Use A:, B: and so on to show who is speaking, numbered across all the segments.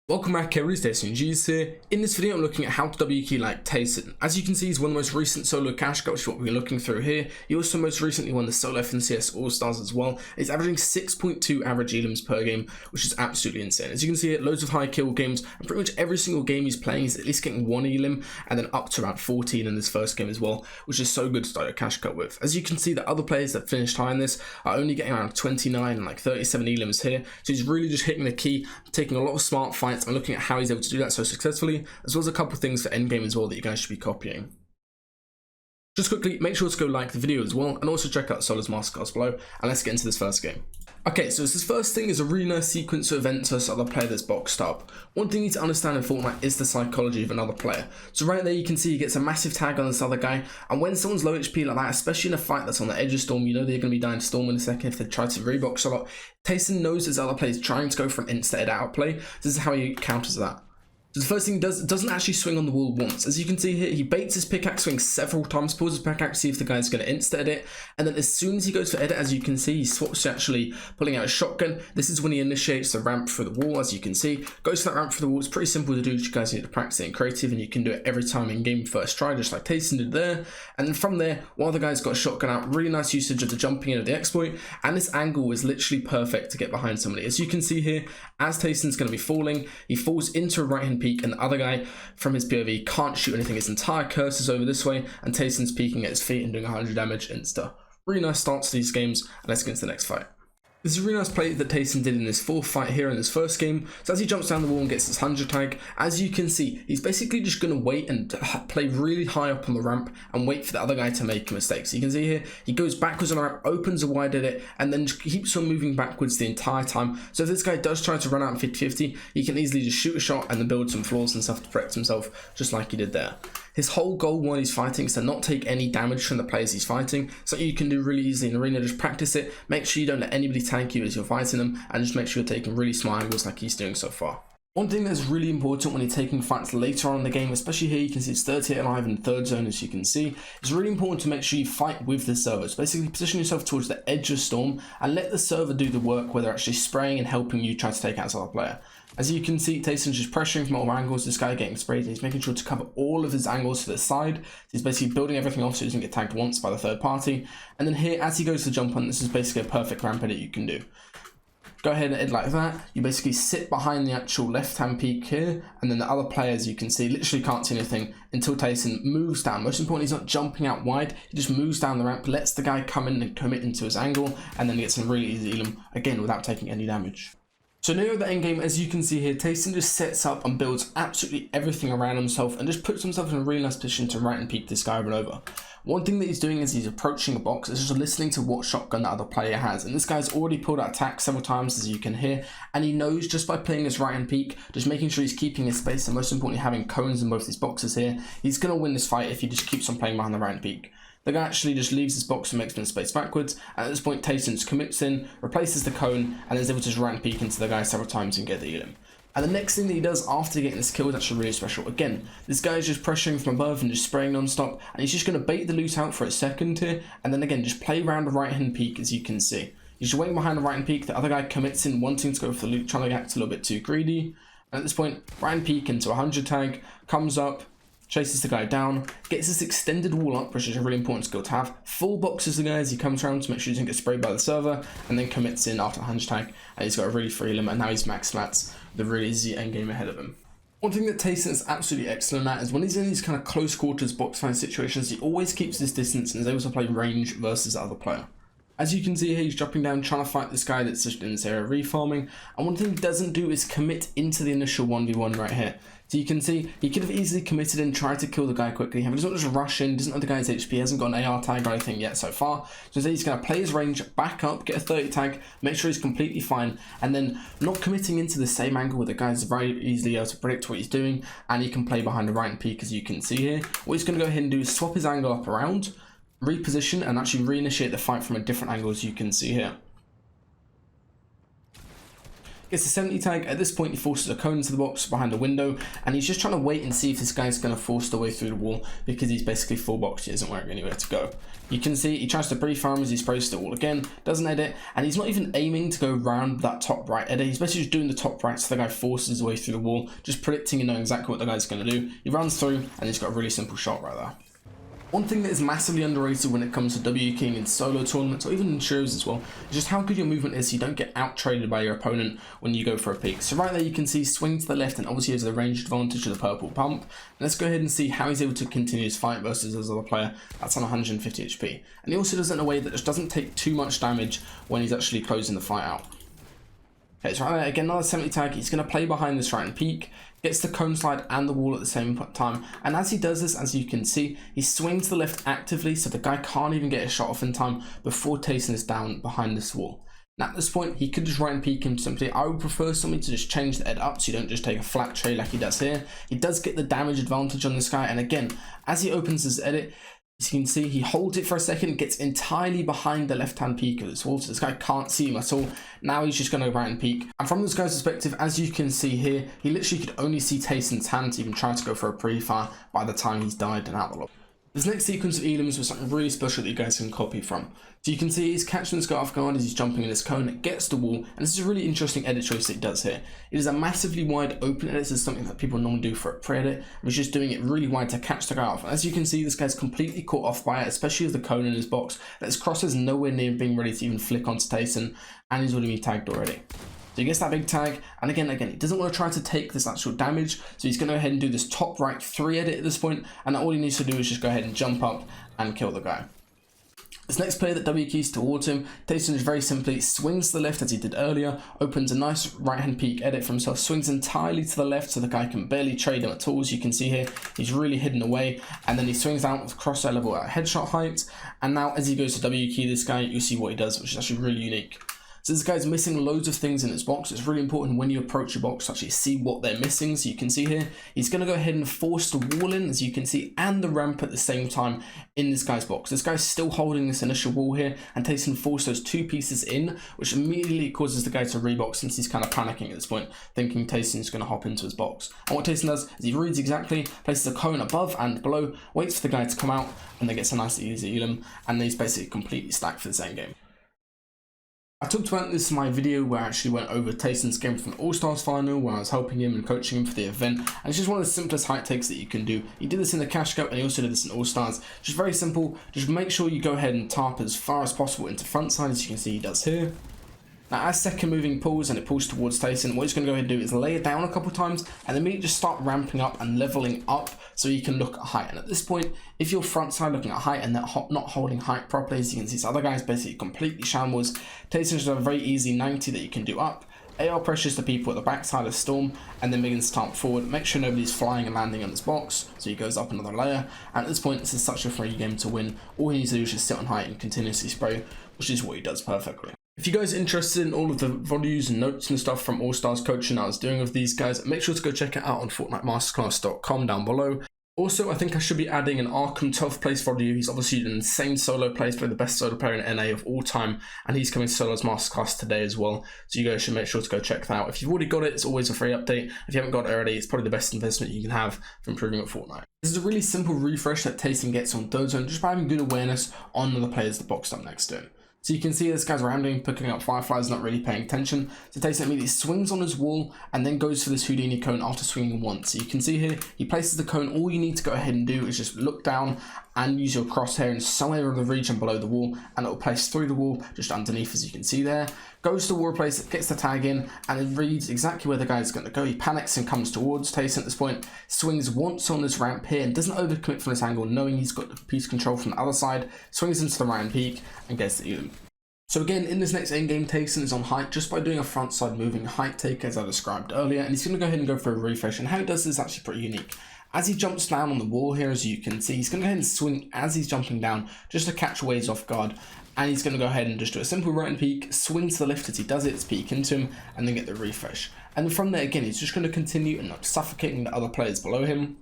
A: Welcome back everybody, DestinysJesus here. In this video I'm looking at how to W key like TAYSON. As you can see, he's one of the most recent solo cash cup, which is what we're looking through here. He also most recently won the solo FNCS All-Stars as well. He's averaging 6.2 average elims per game, which is absolutely insane. As you can see here, loads of high kill games, and pretty much every single game he's playing he's at least getting 1 elim, and then up to around 14 in this first game as well, which is so good to start a cash cup with. As you can see, the other players that finished high in this are only getting around 29 and like 37 elims here, so he's really just hitting the key, taking a lot of smart fights, and looking at how he's able to do that so successfully, as well as a couple of things for Endgame as well that you guys should be copying. Just quickly, make sure to go like the video as well, and also check out Solo's masterclass below, and let's get into this first game. Okay, so this first thing is a really nice sequence of events versus other player that's boxed up. One thing you need to understand in Fortnite is the psychology of another player. So right there you can see he gets a massive tag on this other guy, and when someone's low HP like that, especially in a fight that's on the edge of Storm, you know they're going to be dying to Storm in a second if they try to rebox a lot. TAYSON knows his other player is trying to go for an insta-ed outplay. This is how he counters that. So the first thing he does, doesn't actually swing on the wall once. As you can see here, he baits his pickaxe swing several times, pulls his pickaxe, see if the guy's going to insta-edit, and then as soon as he goes for edit, as you can see, he swaps to actually pulling out a shotgun. This is when he initiates the ramp through the wall, as you can see. Goes for that ramp through the wall. It's pretty simple to do, you guys need to practice it in creative, and you can do it every time in game first try, just like TAYSON did there. And then from there, while the guy's got a shotgun out, really nice usage of the jumping in of the exploit, and this angle is literally perfect to get behind somebody. As you can see here, as TAYSON's going to be falling, he falls into a right-hand peak, and the other guy from his POV can't shoot anything. His entire curse is over this way, and TAYSON's peeking at his feet and doing 100 damage insta. Really nice starts to these games, and let's get into the next fight. This is a really nice play that TAYSON did in this fourth fight here in this first game. So as he jumps down the wall and gets his 100 tag, as you can see, he's basically just going to wait and play really high up on the ramp and wait for the other guy to make a mistake. So you can see here, he goes backwards on the ramp, opens a wide edit, and then just keeps on moving backwards the entire time. So if this guy does try to run out in 50-50, he can easily just shoot a shot and then build some floors and stuff to protect himself, just like he did there. His whole goal while he's fighting is to not take any damage from the players he's fighting. Something you can do really easily in arena, just practice it. Make sure you don't let anybody tank you as you're fighting them, and just make sure you're taking really smart angles like he's doing so far. One thing that's really important when you're taking fights later on in the game, especially here you can see it's 38 alive in the third zone, as you can see, it's really important to make sure you fight with the server. So basically position yourself towards the edge of Storm and let the server do the work where they're actually spraying and helping you try to take out this other player. As you can see, TAYSON's just pressuring from all angles. This guy getting sprayed. He's making sure to cover all of his angles to the side. He's basically building everything off so he doesn't get tagged once by the third party. And then here, as he goes to jump on, this is basically a perfect ramp edit you can do. Go ahead and edit like that. You basically sit behind the actual left-hand peak here, and then the other players, you can see, literally can't see anything until TAYSON moves down. Most importantly, he's not jumping out wide. He just moves down the ramp, lets the guy come in and commit into his angle, and then gets some really easy elim, again, without taking any damage. So near the endgame, as you can see here, TAYSON just sets up and builds absolutely everything around himself and just puts himself in a really nice position to right and peek this guy over and over. One thing that he's doing is he's approaching a box, is just listening to what shotgun that other player has. And this guy's already pulled out attack several times, as you can hear, and he knows just by playing his right hand peek, just making sure he's keeping his space, and most importantly having cones in both these boxes here, he's going to win this fight if he just keeps on playing behind the right hand peek. The guy actually just leaves his box and makes him space backwards, and at this point TAYSON just commits in, replaces the cone, and is able to just right peek into the guy several times and get the elim. And the next thing that he does after getting this kill is actually really special. Again, this guy is just pressuring from above and just spraying non-stop, and he's just going to bait the loot out for a second here, and then again just play around the right hand peak, as you can see. He's just waiting behind the right hand peak, the other guy commits in, wanting to go for the loot, trying to act a little bit too greedy, and at this point right hand peak into 100 tag, comes up, chases the guy down, gets this extended wall up, which is a really important skill to have, full boxes the guy as he comes around to make sure he doesn't get sprayed by the server, and then commits in after 100 tag, and he's got a really free limit, and now he's max mats with a really easy endgame ahead of him. One thing that TAYSON is absolutely excellent at is when he's in these kind of close quarters box fight situations, he always keeps his distance and is able to play range versus the other player. As you can see here, he's dropping down, trying to fight this guy that's just in this area refarming, and one thing he doesn't do is commit into the initial 1v1 right here. So you can see, he could have easily committed and tried to kill the guy quickly, he doesn't just rush in, doesn't know the guy's HP, hasn't got an AR tag or anything yet so far, so he's going to play his range, back up, get a 30 tag, make sure he's completely fine, and then not committing into the same angle where the guy's very easily able to predict what he's doing, and he can play behind the right and peak, as you can see here. What he's going to go ahead and do is swap his angle up around, reposition, and actually reinitiate the fight from a different angle, as you can see here. Gets the 70 tag. At this point, he forces a cone into the box behind the window, and he's just trying to wait and see if this guy's going to force the way through the wall, because he's basically full box. He isn't wearing anywhere to go. You can see he tries to pre-farm as he sprays the wall again, doesn't edit, and he's not even aiming to go around that top right edit. He's basically just doing the top right so the guy forces his way through the wall, just predicting and knowing exactly what the guy's going to do. He runs through, and he's got a really simple shot right there. One thing that is massively underrated when it comes to W King in solo tournaments, or even in shows as well, is just how good your movement is so you don't get out-traded by your opponent when you go for a peek. So right there you can see swing to the left, and obviously has the range advantage of the purple pump. And let's go ahead and see how he's able to continue his fight versus his other player. That's on 150 HP. And he also does it in a way that just doesn't take too much damage when he's actually closing the fight out. Okay, so right there, again, another 70 tag. He's going to play behind this right and peek, gets the cone slide and the wall at the same time, and as he does this, as you can see, he swings to the left actively so the guy can't even get a shot off in time before TAYSON is down behind this wall. Now at this point, he could just right and peek him simply. I would prefer somebody to just change the ed up so you don't just take a flat trade like he does here. He does get the damage advantage on this guy, and again, as he opens his edit, as you can see, he holds it for a second, gets entirely behind the left-hand peak of this wall, so this guy can't see him at all. Now he's just going to right and peek. And from this guy's perspective, as you can see here, he literally could only see Tayson's hand to even try to go for a pre-fire by the time he's died and out the lobby. This next sequence of elims was something really special that you guys can copy from. So you can see he's catching this guy off guard as he's jumping in his cone, gets the wall, and this is a really interesting edit choice that he does here. It is a massively wide open edit. This is something that people normally do for a pre-edit, and he's just doing it really wide to catch the guy off. And as you can see, this guy's completely caught off by it, especially with the cone in his box. That his cross is nowhere near being ready to even flick onto Tayson, and he's already been tagged already. So he gets that big tag, and again, he doesn't want to try to take this actual damage, so he's going to go ahead and do this top right 3 edit at this point, and all he needs to do is just go ahead and jump up and kill the guy. This next player that W keys towards him, TAYSON just very simply swings to the left as he did earlier, opens a nice right hand peek edit for himself, swings entirely to the left so the guy can barely trade him at all. As you can see here, he's really hidden away, and then he swings out with crosshair level at headshot height, and now as he goes to W key this guy, you see what he does, which is actually really unique. So this guy's missing loads of things in his box. It's really important when you approach your box to actually see what they're missing. So you can see here, he's going to go ahead and force the wall in, as you can see, and the ramp at the same time in this guy's box. This guy's still holding this initial wall here, and TAYSON forced those 2 pieces in, which immediately causes the guy to rebox, since he's kind of panicking at this point, thinking TAYSON's going to hop into his box. And what TAYSON does is he reads exactly, places a cone above and below, waits for the guy to come out, and then gets a nice easy elim, and then he's basically completely stacked for this endgame. I talked about this in my video where I actually went over TAYSON's game from the All-Stars final, where I was helping him and coaching him for the event, and it's just one of the simplest height takes that you can do. He did this in the Cash Cup, and he also did this in All-Stars. Just very simple. Just make sure you go ahead and tarp as far as possible into front side, as you can see he does here. Now as second moving pulls and it pulls towards TAYSON, what he's going to go ahead and do is lay it down a couple times and then immediately just start ramping up and leveling up so you can look at height. And at this point, if you're front side looking at height and they're not holding height properly, as you can see, this other guy's basically completely shambles. TAYSON just has a very easy 90 that you can do up. AR pressures the people at the backside of Storm and then begins to tarp forward. Make sure nobody's flying and landing on his box, so he goes up another layer. And at this point, this is such a free game to win. All he needs to do is just sit on height and continuously spray, which is what he does perfectly. If you guys are interested in all of the videos and notes and stuff from All Stars coaching I was doing with these guys, make sure to go check it out on FortniteMasterclass.com down below. Also, I think I should be adding an Arkham 12th place video. He's obviously an insane solo player, probably the best solo player in NA of all time, and he's coming to Solo's Masterclass today as well. So you guys should make sure to go check that out. If you've already got it, it's always a free update. If you haven't got it already, it's probably the best investment you can have for improving at Fortnite. This is a really simple refresh that TAYSON gets on DestinysJesus just by having good awareness on the players that boxed up next to him. So you can see this guy's rambling, picking up fireflies, not really paying attention. So TAYSON immediately swings on his wall and then goes for this Houdini cone after swinging once. So you can see here, he places the cone. All you need to go ahead and do is just look down and use your crosshair in somewhere in the region below the wall, and it will place through the wall just underneath, as you can see there. Goes to the wall place, gets the tag in, and it reads exactly where the guy's going to go. He panics and comes towards TAYSON at this point, swings once on this ramp here and doesn't overcommit from this angle, knowing he's got the piece control from the other side, swings into the right hand peak and gets the elim. So again, in this next endgame, TAYSON is on height just by doing a front side moving height take, as I described earlier, and he's going to go ahead and go for a refresh, and how he does this is actually pretty unique. As he jumps down on the wall here, as you can see, he's going to go ahead and swing as he's jumping down just to catch waves off guard, and he's going to go ahead and just do a simple right and peek, swing to the left as he does it, peek into him, and then get the refresh. And from there again, he's just going to continue and not suffocating the other players below him.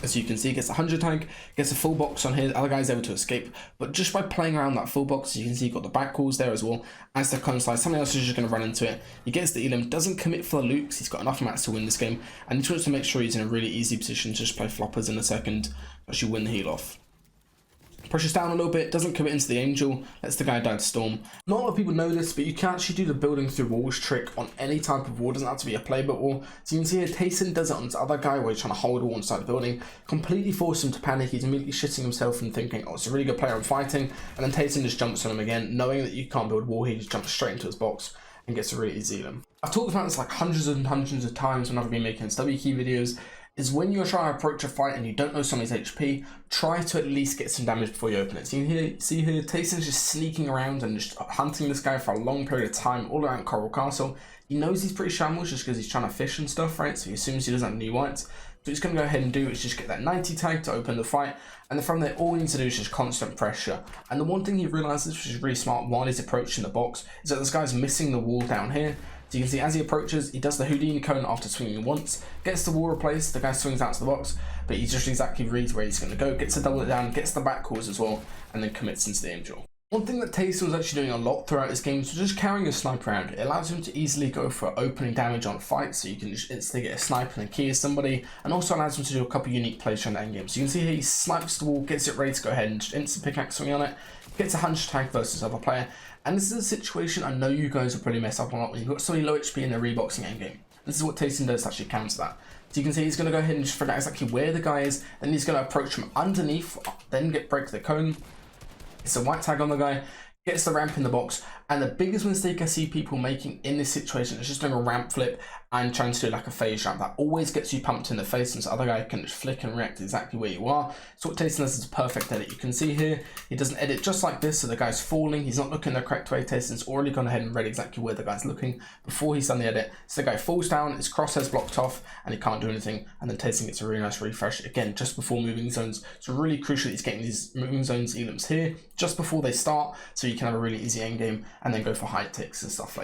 A: As you can see, gets a 100 tag, gets a full box on here, the other guy's able to escape, but just by playing around that full box, you can see you've got the back calls there as well. As the cone slides, something else is just going to run into it. He gets the elim, doesn't commit for the loops, he's got enough mats to win this game, and he just wants to make sure he's in a really easy position to just play floppers in a second to actually win the heal off. Pushes down a little bit, doesn't commit into the angel, lets the guy die to storm. Not a lot of people know this, but you can actually do the building through walls trick on any type of wall. It doesn't have to be a playbook wall. So you can see here, TAYSON does it on this other guy where he's trying to hold a wall inside the building, completely force him to panic. He's immediately shitting himself and thinking, oh, it's a really good player I'm fighting, and then TAYSON just jumps on him again, knowing that you can't build wall, he just jumps straight into his box and gets a really easy elim. I've talked about this like hundreds and hundreds of times when I've been making SW key videos, is when you're trying to approach a fight and you don't know somebody's HP, try to at least get some damage before you open it. So you can see here, TAYSON's just sneaking around and just hunting this guy for a long period of time all around Coral Castle. He knows he's pretty shambles just because he's trying to fish and stuff, right? So he assumes he doesn't have new whites. So he's going to go ahead and do is just get that 90 tag to open the fight. And then from there, all he needs to do is just constant pressure. And the one thing he realizes, which is really smart while he's approaching the box, is that this guy's missing the wall down here. So you can see as he approaches, he does the Houdini cone after swinging once, gets the wall replaced, the guy swings out to the box, but he just exactly reads where he's going to go, gets a double it down, gets the back calls as well, and then commits into the angel. One thing that TAYSON was actually doing a lot throughout this game was just carrying a sniper around. It allows him to easily go for opening damage on fights, so you can just instantly get a sniper and key somebody, and also allows him to do a couple unique plays during the endgame. So you can see here he snipes the wall, gets it ready to go ahead and just instant pickaxe swing on it, gets a 100 tag versus other player. And this is a situation I know you guys will probably mess up on a lot when you've got somebody low HP and they're reboxing endgame. This is what TAYSON does to actually counter that. So you can see he's going to go ahead and just figure out exactly where the guy is, then he's going to approach from underneath, then break the cone. It's a white tag on the guy, gets the ramp in the box, and the biggest mistake I see people making in this situation is just doing a ramp flip and trying to do like a phase ramp. That always gets you pumped in the face, and so the other guy can just flick and react exactly where you are. So what TAYSON does is a perfect edit. You can see here, he doesn't edit just like this, so the guy's falling, he's not looking the correct way. TAYSON's already gone ahead and read exactly where the guy's looking before he's done the edit. So the guy falls down, his crosshair's blocked off, and he can't do anything, and then TAYSON gets a really nice refresh, again, just before moving zones. So really crucial that he's getting these moving zones elims here, just before they start, so you can have a really easy end game, and then go for high ticks and stuff like that.